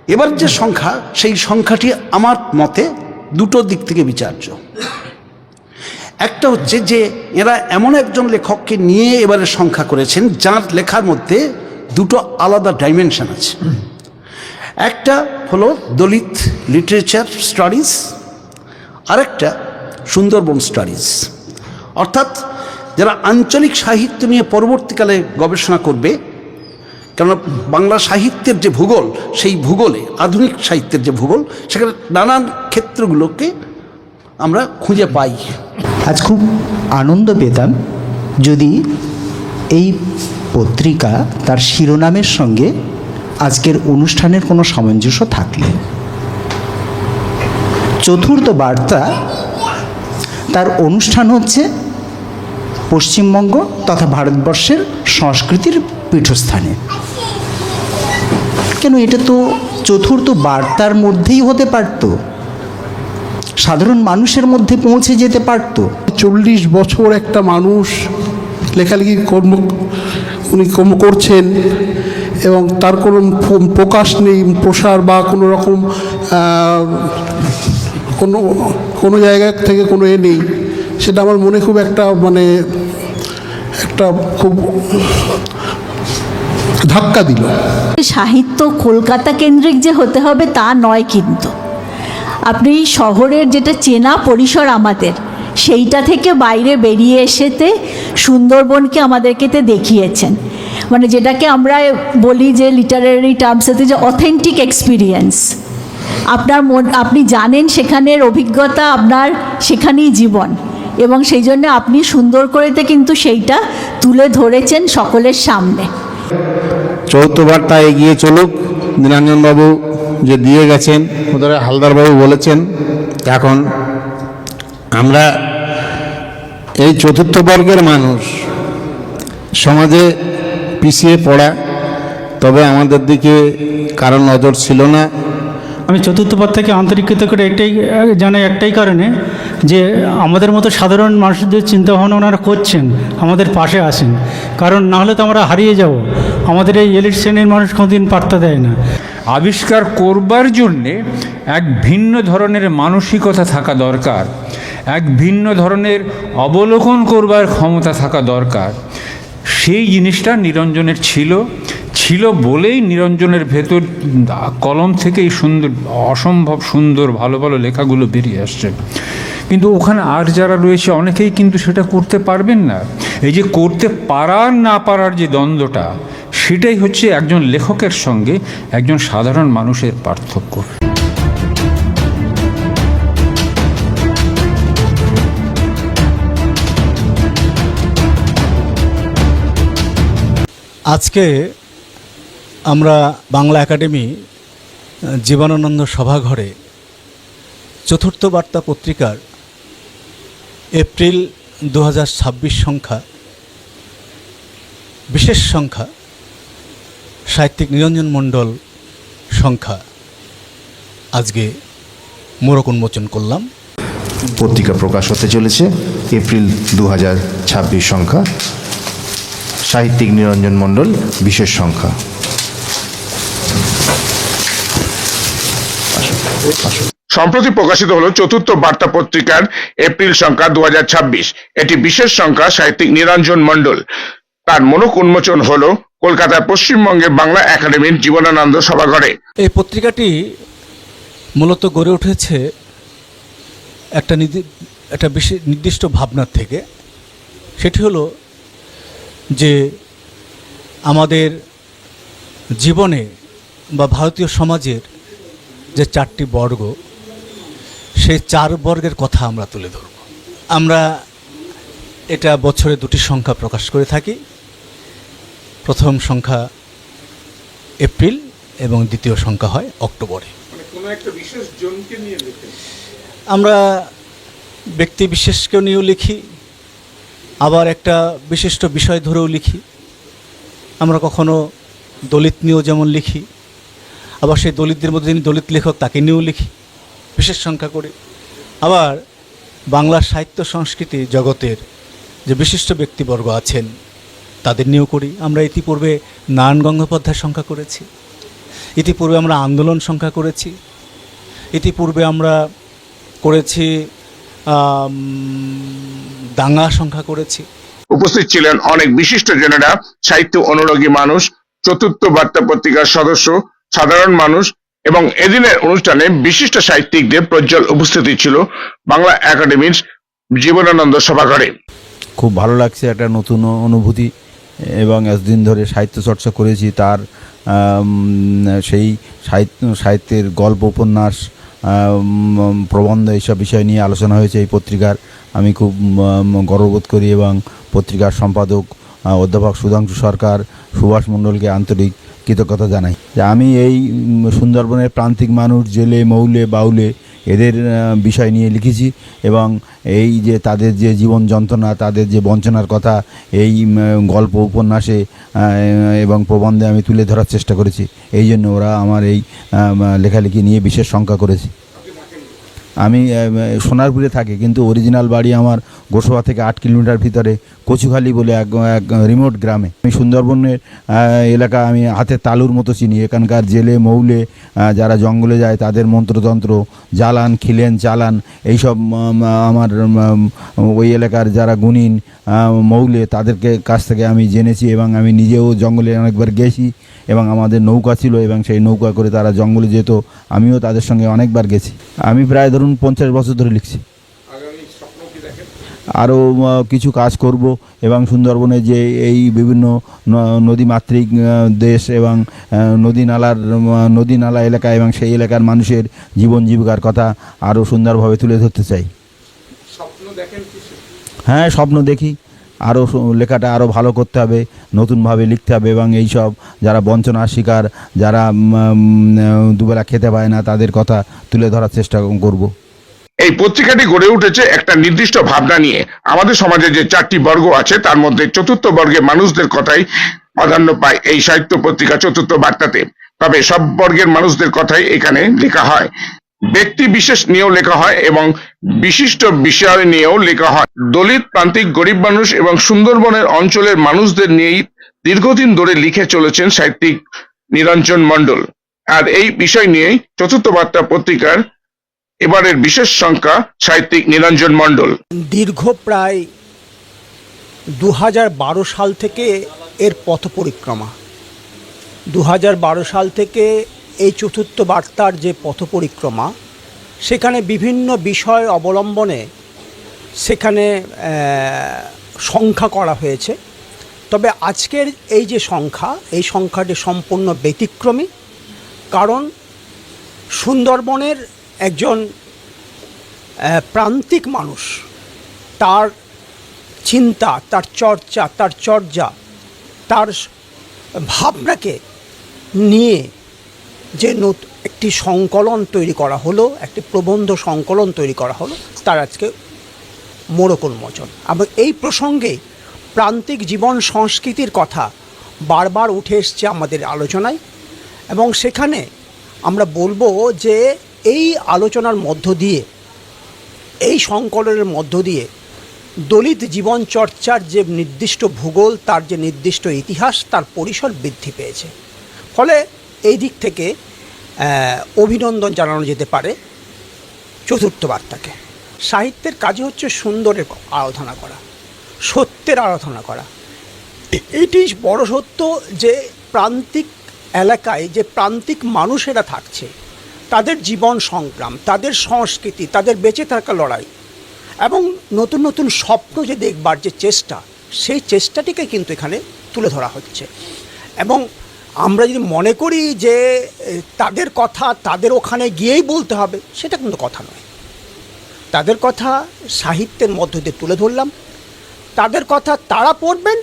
এবার যে সংখ্যা, সেই সংখ্যাটি আমার মতে দুটো দিক থেকে বিচার্য। একটা হচ্ছে যে এরা এমন একজন লেখককে নিয়ে এবারে সংখ্যা করেছেন যার লেখার মধ্যে দুটো আলাদা ডাইমেনশন আছে। একটা হলো দলিত লিটারেচার স্টাডিজ, আরেকটা সুন্দরবন স্টাডিজ। অর্থাৎ যারা আঞ্চলিক সাহিত্য নিয়ে পরবর্তীকালে গবেষণা করবে, কেননা বাংলা সাহিত্যের যে ভূগোল, সেই ভূগোলে আধুনিক সাহিত্যের যে ভূগোল, সেখানে নানান ক্ষেত্রগুলোকে আমরা খুঁজে পাই। আজ খুব আনন্দ পেতাম যদি এই পত্রিকা তার শিরোনামের সঙ্গে আজকের অনুষ্ঠানের কোনো সামঞ্জস্য থাকলে। চতুর্থ বার্তা, তার অনুষ্ঠান হচ্ছে পশ্চিমবঙ্গ তথা ভারতবর্ষের সংস্কৃতির পীঠস্থানে। কেন, এটা তো চতুর্থ বার্তার মধ্যেই হতে পারত, সাধারণ মানুষের মধ্যে পৌঁছে যেতে পারত। 40 বছর একটা মানুষ লেখালেখি উনি কর্ম করছেন এবং তার কোনো প্রকাশ নেই, প্রসার বা কোনো রকম কোনো জায়গা থেকে কোনো নেই, সেটা আমার মনে খুব একটা একটা খুব ধাক্কা দিল। সাহিত্য কলকাতা কেন্দ্রিক যে হতে হবে তা নয়, কিন্তু আপনি শহরের যেটা চেনা পরিসর আমাদের, সেইটা থেকে বাইরে বেরিয়ে এসেতে সুন্দরবনকে আমাদেরকে দেখিয়েছেন। মানে যেটাকে আমরা বলি যে লিটারারি টার্মসেতে যে অথেন্টিক এক্সপিরিয়েন্স, আপনি জানেন সেখানের অভিজ্ঞতা, আপনার সেখানেই জীবন, এবং সেই জন্য আপনি সুন্দর করেতে কিন্তু সেইটা তুলে ধরেছেন সকলের সামনে। চৌদ্দ বার্তা এগিয়ে চলুক, নীলাঞ্জনবাবু যে দিয়ে গেছেন, ওদের হালদারবাবু বলেছেন। এখন আমরা এই চতুর্থ বর্গের মানুষ, সমাজে পিছিয়ে পড়া, তবে আমাদের দিকে কারো নজর ছিল না। আমি চতুর্থ বার্তাকে আন্তরিকতা করে জানাই একটাই কারণে, যে আমাদের মতো সাধারণ মানুষদের চিন্তাভাবনা ওনারা করছেন, আমাদের পাশে আসেন। কারণ না হলে তো আমরা হারিয়ে যাব। আমাদের এই এলিট শ্রেণীর মানুষ কোনোদিন বার্তা দেয় না। আবিষ্কার করবার জন্যে এক ভিন্ন ধরনের মানসিকতা থাকা দরকার, এক ভিন্ন ধরনের অবলোকন করবার ক্ষমতা থাকা দরকার। সেই জিনিসটা নিরঞ্জনের ছিল বলেই নিরঞ্জনের ভেতর কলম থেকে এই সুন্দর, অসম্ভব সুন্দর ভালো ভালো লেখাগুলো বেরিয়ে আসছে। কিন্তু ওখানে আর যারা রয়েছে অনেকেই কিন্তু সেটা করতে পারবেন না। এই যে করতে পারার না পারার যে দ্বন্দ্বটা, সেটাই হচ্ছে একজন লেখকের সঙ্গে একজন সাধারণ মানুষের পার্থক্য। আজকে আমরা বাংলা একাডেমি জীবনানন্দ সভাঘরে চতুর্থ বার্তা পত্রিকার এপ্রিল 2026 সংখ্যা, বিশেষ সংখ্যা, সাহিত্যিক নিরঞ্জন মণ্ডল সংখ্যা আজকে মোড়ক উন্মোচন করলাম। পত্রিকা প্রকাশ হতে চলেছে এপ্রিল 2026 সংখ্যা, সাহিত্যিক নিরঞ্জন মণ্ডল বিশেষ সংখ্যা। সম্প্রতি প্রকাশিত হলো চতুর্থ বার্তা পত্রিকার এপ্রিল সংখ্যা 2026। এটি বিশেষ সংখ্যা, সাহিত্যিক নিরঞ্জন মণ্ডল। তার মোড়ক উন্মোচন হলো কলকাতার পশ্চিমবঙ্গে বাংলা একাডেমির জীবনানন্দ সভাঘরে। এই পত্রিকাটি মূলত গড়ে উঠেছে একটা নির্দিষ্ট ভাবনার থেকে। সেটি হলো যে আমাদের জীবনে বা ভারতীয় সমাজের যে 4টি বর্গ, সেই 4 বর্গের কথা আমরা তুলে ধরব। আমরা এটা বছরে 2টি সংখ্যা প্রকাশ করে থাকি। প্রথম সংখ্যা এপ্রিল এবং দ্বিতীয় সংখ্যা হয় অক্টোবরে। আমরা ব্যক্তি বিশেষকেও নিয়েও লিখি, আবার একটা বিশিষ্ট বিষয় ধরেও লিখি। আমরা কখনো দলিত নিয়েও যেমন লিখি, আবার সেই দলিতদের মধ্যে যিনি দলিত লেখক তাকে নিয়েও লিখি বিশেষ সংখ্যা করে। আবার বাংলার সাহিত্য সংস্কৃতি জগতের যে বিশিষ্ট ব্যক্তিবর্গ আছেন তাদের নিয়েও করি। আমরা ইতিপূর্বে নারায়ণ গঙ্গোপাধ্যায়ের সংখ্যা করেছি। ইতিপূর্বে আমরা আন্দোলন সংখ্যা করেছি, ইতিপূর্বে আমরা করেছি দাঙ্গা সংখ্যা করেছি। উপস্থিত ছিলেন অনেক বিশিষ্ট জনেরা, সাহিত্য অনুরাগী মানুষ, চতুর্থ বার্তা পত্রিকার সদস্য, সাধারণ মানুষ এবং এদিনের অনুষ্ঠানে বিশিষ্ট সাহিত্যিকদের প্রজ্জ্বল উপস্থিতি ছিল বাংলা একাডেমির জীবনানন্দ সভাঘরে। খুব ভালো লাগছে, একটা নতুন অনুভূতি, এবং এতদিন ধরে সাহিত্য চর্চা করেছি তার সেই সাহিত্যের গল্প, উপন্যাস, প্রবন্ধ এইসব বিষয় নিয়ে আলোচনা হয়েছে এই পত্রিকার। আমি খুব গর্ববোধ করি এবং পত্রিকার সম্পাদক অধ্যাপক সুধাংশু সরকার, সুভাষ মণ্ডলকে আন্তরিক কৃতজ্ঞতা জানাই যে আমি এই সুন্দরবনের প্রান্তিক মানুষ, জেলে, মৌলে, বাউলে এদের বিষয় নিয়ে লিখেছি এবং এই যে তাদের যে জীবন যন্ত্রণা, তাদের যে বঞ্চনার কথা এই গল্প, উপন্যাসে এবং প্রবন্ধে আমি তুলে ধরার চেষ্টা করেছি। এই জন্য ওরা আমার এই লেখালেখি নিয়ে বিশেষ শঙ্কা করেছে। আমি সোনারপুরে থাকি, কিন্তু অরিজিনাল বাড়ি আমার গোসবা থেকে 8 কিলোমিটার ভিতরে কচুখালি বলে এক রিমোট গ্রামে। আমি সুন্দরবনের এলাকা আমি হাতে তালুর মতো চিনি। এখানকার জেলে, মৌলে যারা জঙ্গলে যায় তাদের মন্ত্রতন্ত্র, জ্বালান, খিলেন, চালান, এইসব আমার ওই এলাকার যারা গুণিন, মৌলে তাদেরকে কাছ থেকে আমি জেনেছি এবং আমি নিজেও জঙ্গলে অনেকবার গেছি এবং আমাদের নৌকা ছিল এবং সেই নৌকা করে তারা জঙ্গলে যেত, আমিও তাদের সঙ্গে অনেকবার গেছি। আমি প্রায় ধরুন 50 বছর ধরে লিখছি। আরও কিছু কাজ করব এবং সুন্দরবনে যে এই বিভিন্ন নদীমাতৃক দেশ এবং নদী নালা এলাকা এবং সেই এলাকার মানুষের জীবন জীবিকার কথা আরও সুন্দরভাবে তুলে ধরতে চাই। হ্যাঁ, স্বপ্ন দেখি, আরও লেখাটা আরও ভালো করতে হবে, নতুনভাবে লিখতে হবে এবং এই সব যারা বঞ্চনার শিকার, যারা দুবেলা খেতে পায় না, তাদের কথা তুলে ধরার চেষ্টা করব। এই পত্রিকাটি গড়ে উঠেছে একটা নির্দিষ্ট ভাবনা নিয়ে। আমাদের সমাজে যে 4টি বর্গ আছে তার মধ্যে চতুর্থ বর্গের মানুষদের কথাই প্রাধান্য পায় এই সাহিত্য পত্রিকা চতুর্থ বার্তাতে। তবে সব বর্গের মানুষদের কথাই এখানে লেখা হয়, ব্যক্তি বিশেষ নিয়েও লেখা হয় এবং বিশিষ্ট বিষয় নিয়েও লেখা হয়। দলিত, প্রান্তিক, গরিব মানুষ এবং সুন্দরবনের অঞ্চলের মানুষদের নিয়েই দীর্ঘদিন ধরে লিখে চলেছেন সাহিত্যিক নিরঞ্জন মণ্ডল। আর এই বিষয় নিয়েই চতুর্থ বার্তা পত্রিকার এবারের বিশেষ সংখ্যা সাহিত্যিক নিরঞ্জন মণ্ডল। দীর্ঘ প্রায় 2012 সাল থেকে এর পথ পরিক্রমা। 2012 সাল থেকে এই চতুর্থ বার্তার যে পথ পরিক্রমা, সেখানে বিভিন্ন বিষয় অবলম্বনে সেখানে সংখ্যা করা হয়েছে। তবে আজকের এই যে সংখ্যা, এই সংখ্যাটি সম্পূর্ণ ব্যতিক্রমী, কারণ সুন্দরবনের একজন প্রান্তিক মানুষ, তার চিন্তা, তার চর্চা, তার ভাবনাকে নিয়ে যে একটি সংকলন তৈরি করা হলো, একটি প্রবন্ধ সংকলন তৈরি করা হলো, তার আজকে মোড়ক উন্মোচন। এবং এই প্রসঙ্গে প্রান্তিক জীবন সংস্কৃতির কথা বারবার উঠে এসছে আমাদের আলোচনায়, এবং সেখানে আমরা বলবো যে এই আলোচনার মধ্য দিয়ে, এই সংকলনের মধ্য দিয়ে দলিত জীবন চর্চার যে নির্দিষ্ট ভূগোল, তার যে নির্দিষ্ট ইতিহাস, তার পরিসর বৃদ্ধি পেয়েছে। ফলে এই দিক থেকে অভিনন্দন জানানো যেতে পারে চতুর্থ বার্তাকে। সাহিত্যের কাজই হচ্ছে সুন্দরের আরাধনা করা, সত্যের আরাধনা করা। এটি বড় সত্য যে প্রান্তিক এলাকায় যে প্রান্তিক মানুষেরা থাকছে, তাদের জীবন সংগ্রাম, তাদের সংস্কৃতি, তাদের বেঁচে থাকা লড়াই এবং নতুন নতুন স্বপ্ন যে দেখবার যে চেষ্টা, সেই চেষ্টাটিকে কিন্তু এখানে তুলে ধরা হচ্ছে। এবং আমরা যদি মনে করি যে তাদের কথা তাদের ওখানে গিয়েই বলতে হবে, সেটা কিন্তু কথা নয়। তাদের কথা সাহিত্যের মধ্য দিয়ে তুলে ধরলাম, তাদের কথা তারা পড়বেন,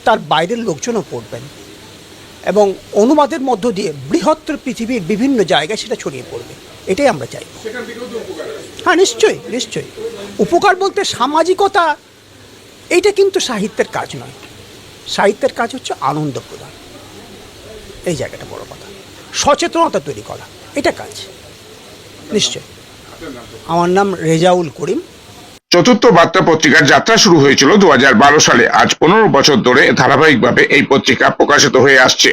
তার বাইরের লোকজনও পড়বেন এবং অনুবাদের মধ্য দিয়ে বৃহত্তর পৃথিবীর বিভিন্ন জায়গায় সেটা ছড়িয়ে পড়বে। এটাই আমরা চাই। হ্যাঁ, নিশ্চয়ই নিশ্চয়ই। উপকার বলতে সামাজিকতা, এইটা কিন্তু সাহিত্যের কাজ নয়। সাহিত্যের কাজ হচ্ছে আনন্দ প্রদান, এই জায়গাটা বড় কথা। সচেতনতা তৈরি করা, এটা কাজ নিশ্চয়। আমার নাম রেজাউল করিম। চতুর্থ বার্তা পত্রিকার যাত্রা শুরু হয়েছিল 2012 সালে। আজ 15 বছর ধরে ধারাবাহিকভাবে এই পত্রিকা প্রকাশিত হয়ে আসছে,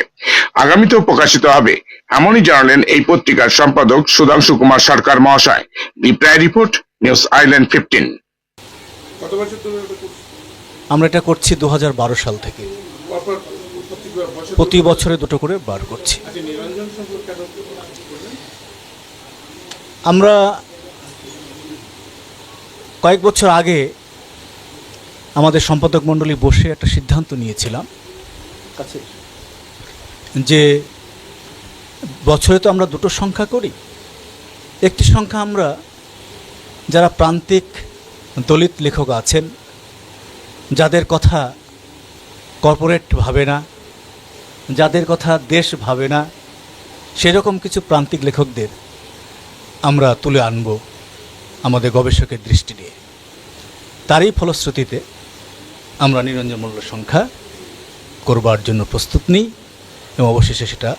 আগামীতেও প্রকাশিত হবে, এমনই জানালেন এই পত্রিকার সম্পাদক সুধাংশু কুমার সরকার মহাশয়। Reply report, news island 15। আমরা এটা করছি 2012 সাল থেকে, প্রতি বছরে দুটো করে বার করছি। আমরা কয়েক বছর আগে আমাদের সম্পাদক মণ্ডলী বসে একটা সিদ্ধান্ত নিয়েছিলাম যে বছরে তো আমরা দুটো সংখ্যা করি, একটি সংখ্যা আমরা যারা প্রান্তিক দলিত লেখক আছেন, যাদের কথা কর্পোরেট ভাবে না, যাদের কথা দেশ ভাবে না, সেরকম কিছু প্রান্তিক লেখকদের আমরা তুলে আনব আমাদের গবেষকের দৃষ্টি নিয়ে। তারই ফলশ্রুতিতে আমরা নিরঞ্জন মল্ল সংখ্যা করবার জন্য প্রস্তুত নিই এবং অবশেষে সেটা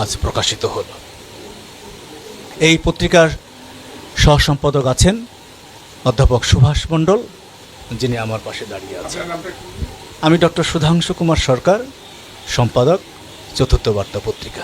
আজ প্রকাশিত হলো। এই পত্রিকার সহসম্পাদক আছেন অধ্যাপক সুভাষ মণ্ডল, যিনি আমার পাশে দাঁড়িয়ে আছেন। আমি ডক্টর সুধাংশু কুমার সরকার, সম্পাদক, চতুর্থ বার্তা পত্রিকা।